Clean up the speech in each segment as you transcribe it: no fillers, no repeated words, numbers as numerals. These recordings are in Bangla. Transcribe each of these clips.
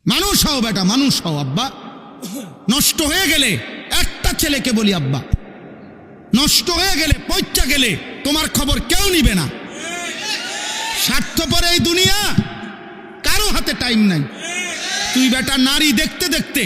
মানুষ হও বেটা, মানুষ হও আব্বা। নষ্ট হয়ে গেলে একটা ছেলেকে বলি আব্বা, নষ্ট হয়ে গেলে পয়চা গেলে তোমার খবর কেউ নিবে না। স্বার্থপর এই দুনিয়া, কারো হাতে টাইম নাই। তুই বেটা নারী দেখতে দেখতে,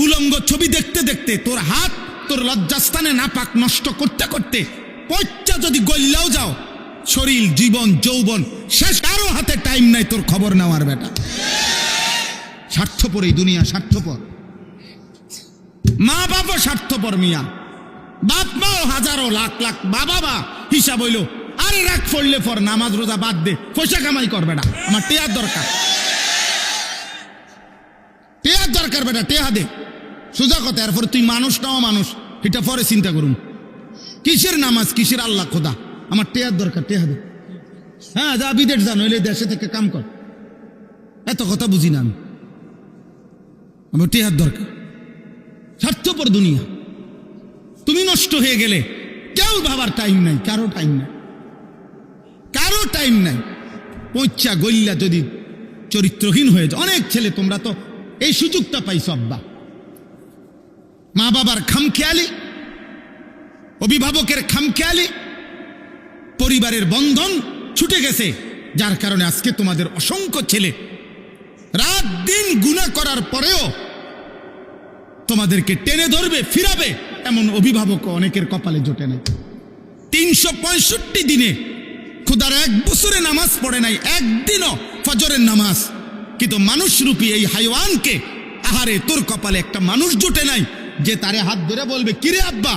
উলঙ্গ ছবি দেখতে দেখতে তোর হাত তোর লজ্জাস্থানে নাপাক নষ্ট করতে করতে পয়চা যদি গল্লাও যাও, শরীর জীবন যৌবন শেষ, কারো হাতে টাইম নাই তোর খবর নেওয়ার বেটা। স্বার্থপর এই দুনিয়া, স্বার্থপর। মা বাবা স্বার্থপর মিয়া, বাপ মাও হাজারো লাখ লাখ বাবা হিসাব হইল, আরে রাখ পড়লে পর নামাজ রোজা বাদ দে, পয়সা কামাই করবে না, আমার টেয়ার দরকার, টেয়ার দরকার বেটা, টেয়া দে, সোজা কথা। এরপর তুই মানুষ নাও মানুষ, এটা পরে চিন্তা করুন। কিসের নামাজ, কিসের আল্লাহ খোদা, আমার টেয়ার দরকার, টেয়া দে। হ্যাঁ যা বিদেশ যা, নইলে দেশে থেকে কাম কর, এত কথা বুঝি না আমি, আমার টেয়ার দরকার। স্বার্থপর দুনিয়া। তুমি নষ্ট হয়ে গেলে কেউ ভাবার টাইম নাই, কারো টাইম নাই, কারো টাইম নাই। পয়চা গল্লা যদি চরিত্রহীন হয়ে যায়, অনেক ছেলে, তোমরা তো এই সুযোগটা পাইছো আব্বা, মা বাবার খামখেয়ালি, অভিভাবকের খামখেয়ালি, পরিবারের বন্ধন ছুটে গেছে, যার কারণে আজকে তোমাদের অসংখ্য ছেলে রাত দিন গুনাহ করার পরেও তোমাদেরকে টেনে ধরবে, ফিরাবে, এমন অভিভাবক অনেকের কপালে জোটে নাই। 365 দিনে খুদার 1 বছরে নামাজ পড়ে নাই, একদিনও ফজরের নামাজ, কিন্তু মানুষরূপী এই হাইওয়ানকে, আহারে তোর কপালে একটা মানুষ জোটে নাই যে তারে হাত ধরে বলবে, কিরে আব্বা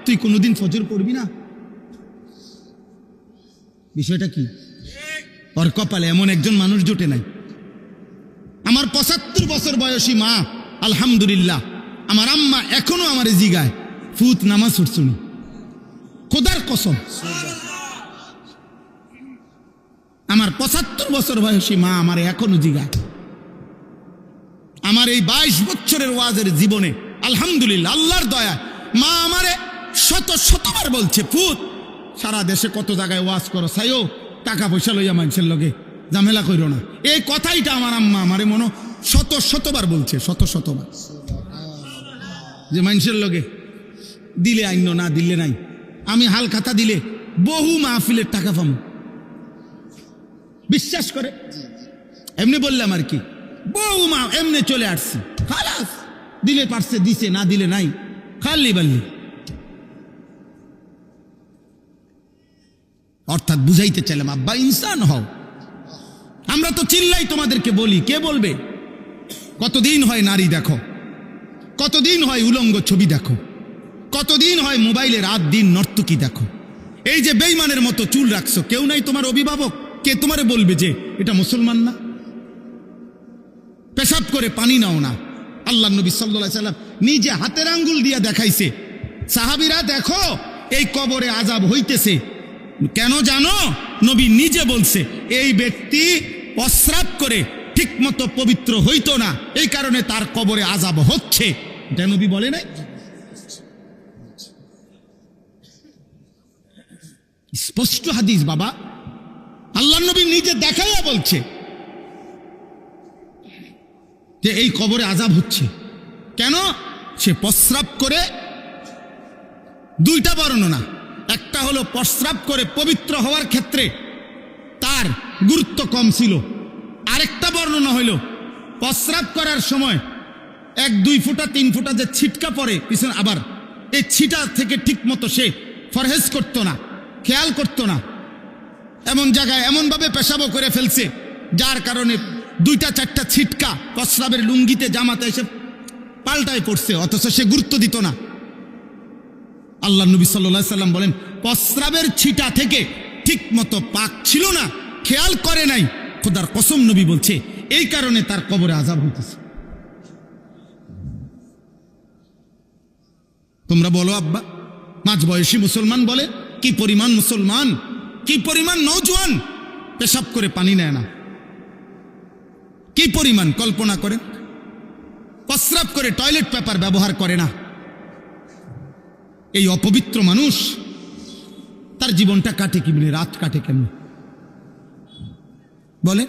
তুই কোনোদিন ফজর পড়বি না? বিষয়টা কি? ওর কপালে এমন একজন মানুষ জোটে নাই। আমার 75 বছর বয়সী মা, আলহামদুলিল্লাহ, আমার আম্মা এখনো আমার জিগায়, ফুত নামাজ উঠছুনি, খোদার কসম। আমার 75 বছর বয়সী মা আমার এখনো জিগায়। আমার এই 22 বছরের ওয়াজের জীবনে আলহামদুলিল্লাহ, আল্লাহর দয়া, মা আমারে শতবার বলছে, ফুত সারা দেশে কত জায়গায় ওয়াজ করো, সাইও টাকা পয়সা লইয়া মানুষের লগে ঝামেলা কইরো না। এই কথাইটা আমার আম্মা আমারে মনে শতবার বলছে, শতবার, যে মানুষের লগে দিলে আইন, না দিলে নাই। আমি হাল খাতা দিলে বহু মাহফিলের টাকা পাবো, বিশ্বাস করে, এমনি বললাম আর কি, বহু মা এমনি চলে আসছি, খালাস, দিলে পারছে দিছে, না দিলে নাই, খালি বাল্লি। অর্থাৎ বুঝাইতে চাইলাম আব্বা, ইনসান হও। আমরা তো চিল্লাই তোমাদেরকে বলি, কে বলবে? কতদিন হয় নারী দেখো, কতদিন হয় উলঙ্গ ছবি দেখো, কতদিন হয় মোবাইলে রাত দিন নর্তকী দেখো। এই যে বেঈমানের মতো চুল রাখছো, কেউ নাই তোমার অভিভাবক, কে তোমারে বলবে যে এটা মুসলমান না? পেশাব করে পানি নাও না, আল্লাহ নবী সাল্লাল্লাহু আলাইহি সাল্লাম নিজে হাতের আঙ্গুল দিয়া দেখাইছে, সাহাবীরা দেখো এই কবরে আযাব হইতেছে, কেন জানো? নবী নিজে বলছে, এই ব্যক্তি প্রস্রাব করে ঠিক মতো পবিত্র হইতো না, এই কারণে তার কবরে আযাব হচ্ছে। এটা নবী বলে নাই? স্পষ্ট হাদিস বাবা, আল্লাহ নবী নিজে দেখাইয়া বলছে যে এই কবরে আযাব হচ্ছে। কেন? সে প্রস্রাব করে, দুইটা বর্ণনা, একটা হলো প্রস্রাব করে পবিত্র হওয়ার ক্ষেত্রে তার গুরুত্ব কম ছিল, আরেকটা বর্ণনা হইল প্রস্রাব করার সময় 1-2 ফোঁটা 3 ফোঁটা যে ছিটকা পড়ে পিছনে, আবার এই ছিটা থেকে ঠিক মতো সে ফরহেজ করতো না, খেয়াল করতো না, এমন জায়গায় এমনভাবে পেশাবও করে ফেলছে যার কারণে 2-4টা ছিটকা প্রস্রাবের লুঙ্গিতে জামাতে এসে পাল্টায় পড়ছে, অথচ সে গুরুত্ব দিত না। আল্লাহ নবী সাল্লাল্লাহু আলাইহি সাল্লাম বলেন, প্রস্রাবের ছিটা থেকে ঠিক মতো পাক ছিল না, খেয়াল করে নাই, খোদার কসম নবী বলছে এই কারণে তার কবরে আযাব হইতেছে। তোমরা বলো আব্বা, মাঝবয়সী মুসলমান বলে, কি পরিমাণ মুসলমান, কি পরিমাণ নওজোয়ান পেশাব করে পানি নেয় না, কি পরিমাণ কল্পনা করে, প্রস্রাব করে টয়লেট পেপার ব্যবহার করে না। এই অপবিত্র মানুষ তার জীবনটা কাটে কেমনে, রাত কাটে কেমনে বলে?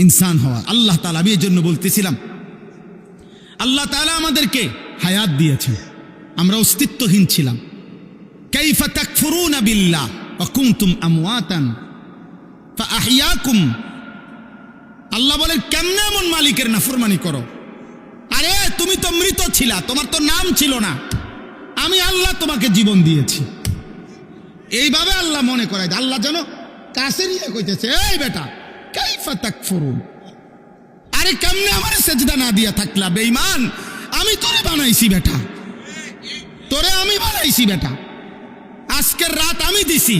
ইনসান হওয়া। আল্লাহ তাআলা, আমি এই জন্য বলতেছিলাম, আল্লাহ তাআলা আমাদেরকে হায়াত দিয়েছেন, আমরা অস্তিত্বহীন ছিলাম। কাইফা তাকফুরুনা বিল্লাহ ওয়া কুনতুম আমওয়াতান ফাআহইয়াকুম। আল্লাহ বলেন, কেমনে এমন মালিকের নাফরমানি করো? আরে তুমি তো মৃত ছিলা, তোমার তো নাম ছিল না, আমি আল্লাহ তোমাকে জীবন দিয়েছি। এইভাবে আল্লাহ মনে করায়, আল্লাহ যেন কাছে নিয়ে কইতেছে, এই বেটা কাইফা তাকফুরুন, আরে কেমনে আমার সেজদা না দিয়া থাকলা বেঈমান? আমি তোরে বানাইছি বেটা, তোরে আমি বানাইছি বেটা, আজকের রাত আমি দিছি,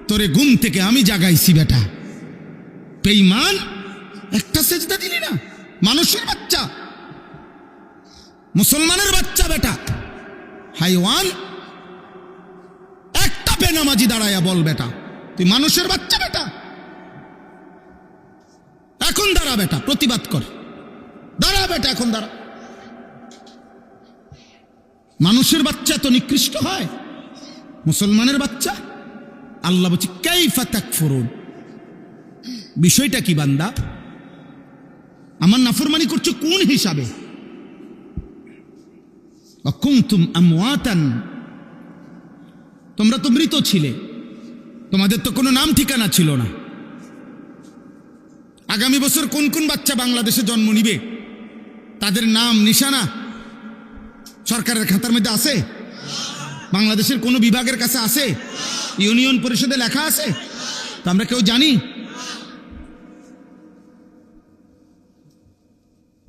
তোরে ঘুম থেকে আমি জাগাইছি বেটা। বেঈমান, একটা সেজদা দিলি না? মানুষের বাচ্চা, মুসলমানের বাচ্চা বেটা, হাইওয়ান, একটা বেনামাজি দাঁড়ায়া বল বেটা তুই মানুষের বাচ্চা বেটা? এখন দাঁড়া বেটা, প্রতিবাদ কর, দাঁড়া বেটা, এখন দাঁড়া। মানুষের বাচ্চা তো নিকৃষ্ট হয়, মুসলমানের বাচ্চা? আল্লাহ বলছে কাইফা তাকফুরুন। বিষয়টা কি বান্দা? আমার নাফরমানি করছো কোন হিসাবে? কুনতুম আমওয়াতান, তোমরা তো মৃত ছিলে, তোমাদের তো কোনো নাম ঠিকানা ছিল না। আগামী বছর কোন কোন বাচ্চা বাংলাদেশে জন্ম নিবে, তাদের নাম নিশানা সরকারের খাতার মধ্যে আছে? বাংলাদেশের কোনো বিভাগের কাছে আছে? ইউনিয়ন পরিষদে লেখা আছে? তা আমরা কেউ জানি?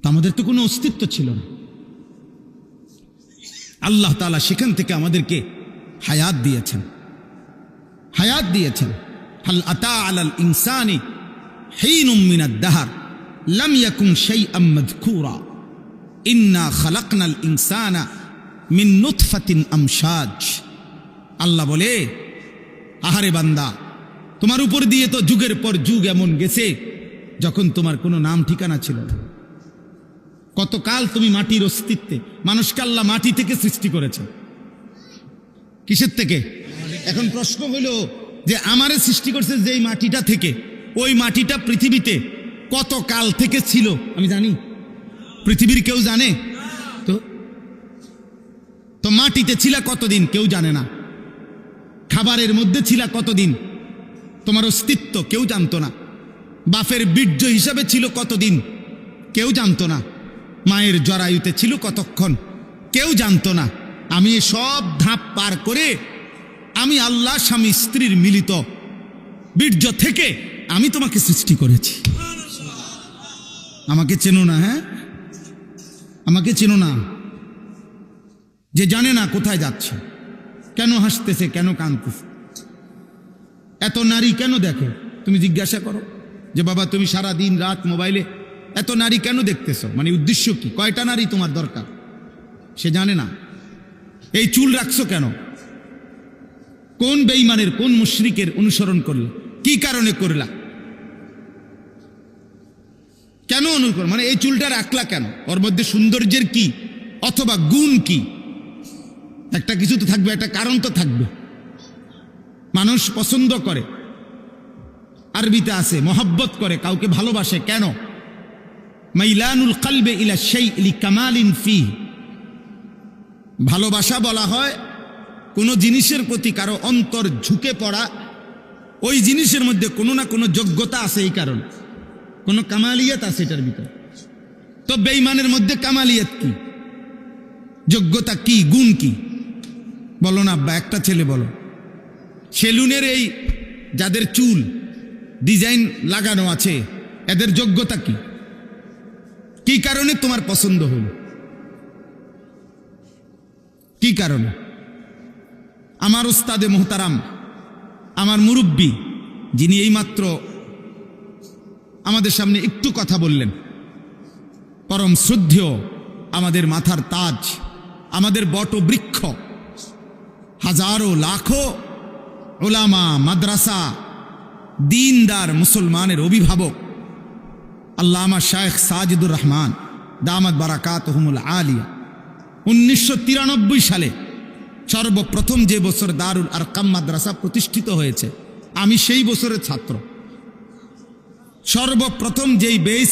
আমাদের তো কোনো অস্তিত্ব ছিল না। আল্লাহ তাআলা সেখান থেকে আমাদেরকে হায়াত দিয়েছেন, হায়াত দিয়েছেন। হাল আতা আলাল ইনসানি হিনুম মিনাদ দাহর লাম ইয়াকুন শাইআম মাযকুরা ইন্না খালাকনাল ইনসানা মিন নুতফাতিন আমশাজ। আল্লাহ বলে, আহারে বান্দা, তোমার উপর দিয়ে তো যুগের পর যুগ এমন গেছে যখন তোমার কোনো নাম ঠিকানা ছিল না। কতকাল তুমি মাটির অস্তিত্বে, মানুষকে আল্লাহ মাটি থেকে সৃষ্টি করেছে। কিসের থেকে? এখন প্রশ্ন হলো যে আমারে সৃষ্টি করছে যেই মাটিটা থেকে, ওই মাটিটা পৃথিবীতে কত কাল থেকে ছিল আমি জানি? পৃথিবীর কেউ জানে? তো মাটিতে ছিল কতদিন কেউ জানে না। খাবারের মধ্যে ছিল কতদিন, তোমার অস্তিত্ব কেউ জানতো না। বাপের বীর্য হিসাবে ছিল কতদিন কেউ জানতো না। মায়ের জরায়ুতে ছিল কতক্ষণ কেউ জানতো না। আমি সব ধাপ পার করে আমি আল্লাহ স্বামী স্ত্রীর মিলিত বীর্য থেকে আমি তোমাকে সৃষ্টি করেছি। আমাকে চেনো না? হ্যাঁ, আমাকে চেনো না? যে জানে না কোথায় যাচ্ছে, কেন হাসতেছে, কেন কাঁদতেছে, এত নারী কেন দেখে, তুমি জিজ্ঞাসা করো যে বাবা তুমি সারা দিন রাত মোবাইলে এত নারী কেন দেখতেছ, মানে উদ্দেশ্য কি, কয়টা নারী তোমার দরকার? সে জানে না। এই চুল রাখছো কেন? কোন বেঈমানের, কোন মুশরিকের অনুসরণ করলে, কি কারণে করলা, কেন অনুকরণ, মানে এই চুলটা রাখলা কেন? ওর মধ্যে সৌন্দর্যের কি অথবা গুণ কি? একটা কিছু তো থাকবে, একটা কারণ তো থাকবে। মানুষ পছন্দ করে, আরবিতে আছে মহব্বত করে, কাউকে ভালোবাসে কেন? মাইলানুল কলবে ইলা শাইই লিকামালিন ফিহি। ভালোবাসা বলা হয় কোনো জিনিসের প্রতি কারো অন্তর ঝুঁকে পড়া, ওই জিনিসের মধ্যে কোনো না কোনো যোগ্যতা আছে, এই কারণ কোনো কামালিয়াত আছে এটার ভিতরে। তো বেঈমানের মধ্যে কামালিয়াত কি, যোগ্যতা কি, গুণ কি? বলো না আব্বা, একটা ছেলে বলো। সেলুনের এই যাদের চুল ডিজাইন লাগানো আছে, এদের যোগ্যতা কি? কি কারণে তোমার পছন্দ হল? কি কারণে? আমার উস্তাদে মোহতারাম, আমার মুরব্বী, যিনি এইমাত্র আমাদের সামনে একটু কথা বললেন, পরম শ্রদ্ধেয়, আমাদের মাথার তাজ, আমাদের বটবৃক্ষ, হাজারো লাখো উলামা, মাদ্রাসা, দীনদার মুসলমানের অভিভাবক আল্লামা শায়েখ সাজিদুর রহমান দামাত বারাকাতুহুমুল আলিয়া 1993 সালে সর্বপ্রথম যে বছর দারুল আরকাম মাদ্রাসা প্রতিষ্ঠিত হয়েছে, আমি সেই বছরের ছাত্র। সর্বপ্রথম যেই বেস